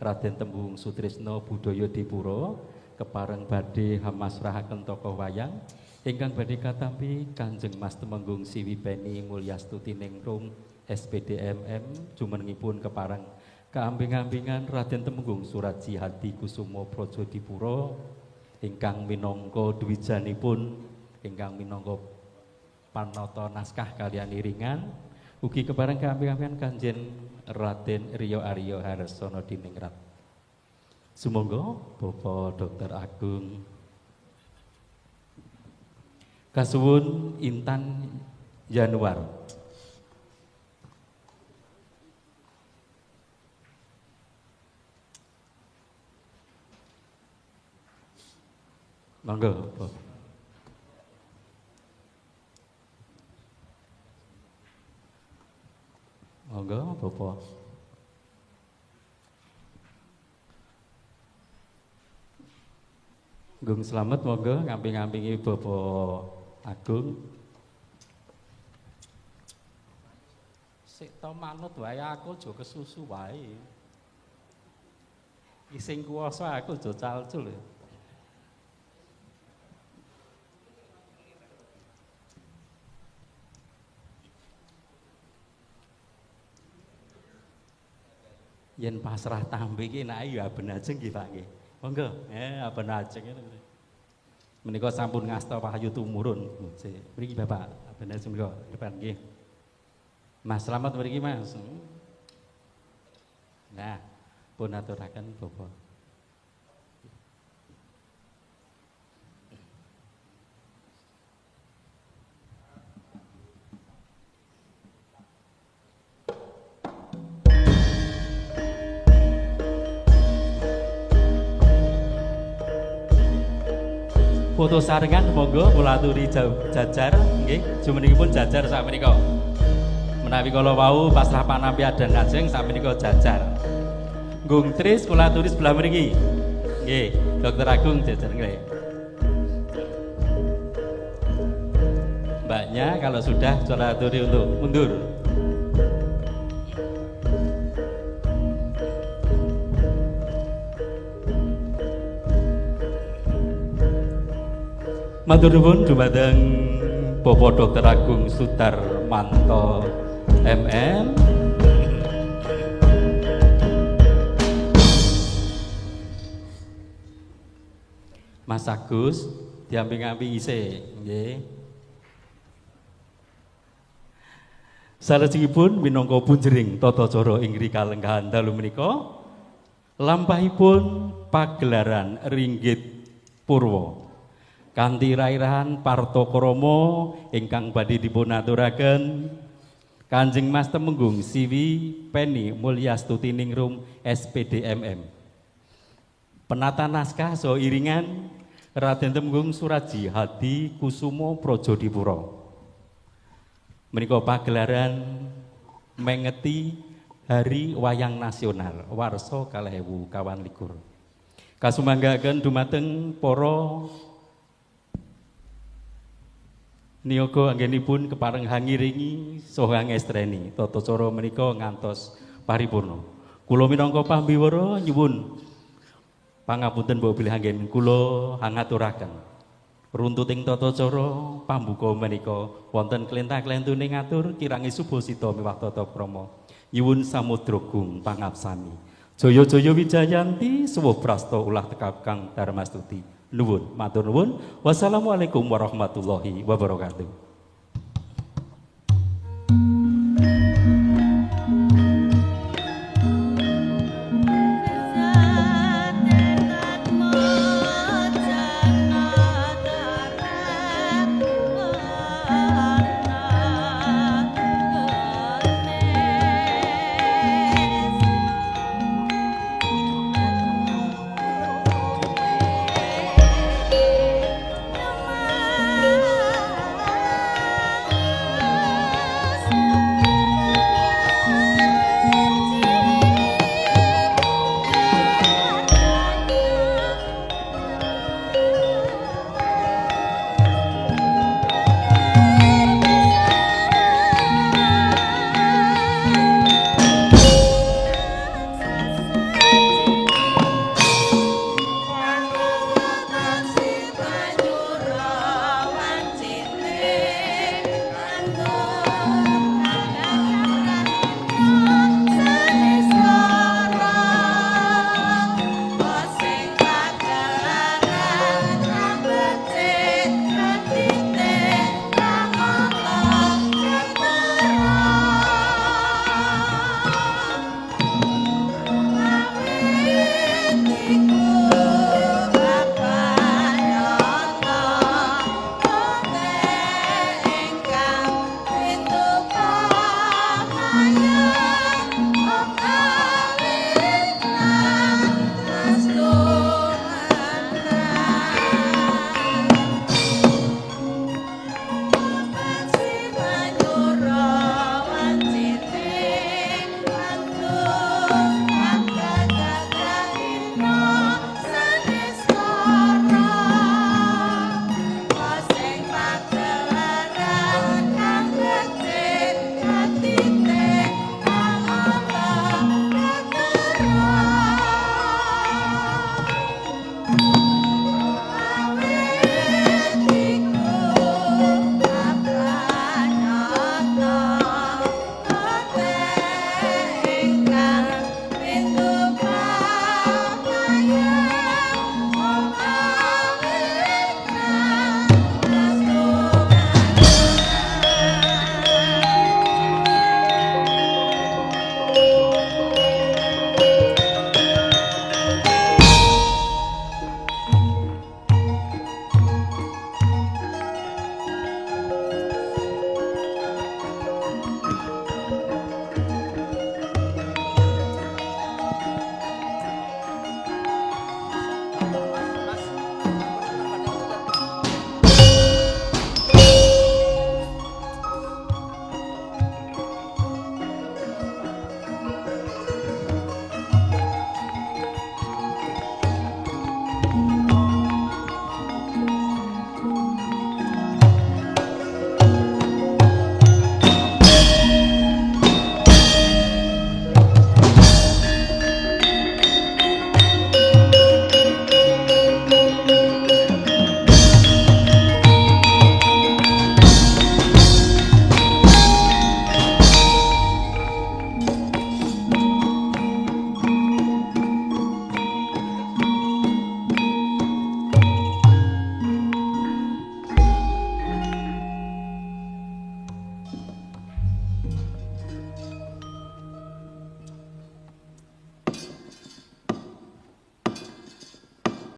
Raden Tembung Sutrisno Budaya Dipuro kepareng badhe hamasrahaken tokoh wayang ingkang badhe katampi Kanjeng Mas Temenggung Siwi Peni Mulyastuti Ningrum SPDMM jumenengipun kepareng keambing-ambingan Raden Temenggung Suradji Hadi Kusumo Praja Dipuro ingkang minangka dwijanipun ingkang minangka panata naskah kalian iringan ugi kepareng keambing-ambingan Kanjeng Raden Rio Aryo Harsono Diningrat. Sumangga Bapak Dr. Agung kasuwun Intan Januar. Monggo, Bapak. Monggo, Bapak. Gung Slamet monggo ngamping-ngampingi Bapak Agung. Sik to manut wae aku aja kesusu wae. Iki sing kuwasa aku aja calcul. Yen pasrah tambe iki nek ya ben ajeng nggih Pak nggih. Monggo, ben ajeng ngene. Menika sampun ngasta wahyu tumurun. Mriki Bapak, ben ajeng menika depan nggih. Mas selamat mriki Mas. Nah, pun aturaken Bapak. Foto sarengan monggo kula aturi jajar nggih jumenengipun jajar sakmenika. Menawi kala wau pasrah panampi adan kajeng sakmenika jajar. Nggung tris kula aturi sebelah mriki. Nggih, Dr. Agung jajar nggih. Mbaknya kalau sudah kula aturi untuk mundur. Matur nuwun dumateng Bapak Dr. Agung Sudarmanto MM. Mas Agus diamping-amping isih nggih. Salajengipun minangka punjering tata cara ing kalenggahan dalu menika lampahipun pagelaran Ringgit Purwa kanthi rairahan Partokrama ingkang badhe dipunaturaken Kanjeng Mas Temenggung Siwi Peni Mulyastuti Ningrum SPDMM. Penata naskah saha iringan Raden Temenggung Suradji Hadi Kusumo Praja Dipuro. Menika pagelaran mengeti Hari Wayang Nasional Warsa 2021. Kasumanggaken dumateng para niyaga anggenipun kepareng hangiringi saha ngestreni tata cara menika ngantos paripurna. Kula minangka pambiwara nyuwun pangapunten mbok bilih anggen kula hangaturaken runtuting tata cara pambuka menika wonten klentah-klentune ngatur kirangi subasita miwah tata krama. Nyuwun samudragung pangabsani. Jaya-jaya wijayanti suwuh prasta ulah tekakang Darmastuti. Nuwun, matur nuwun. Wassalamualaikum warahmatullahi wabarakatuh.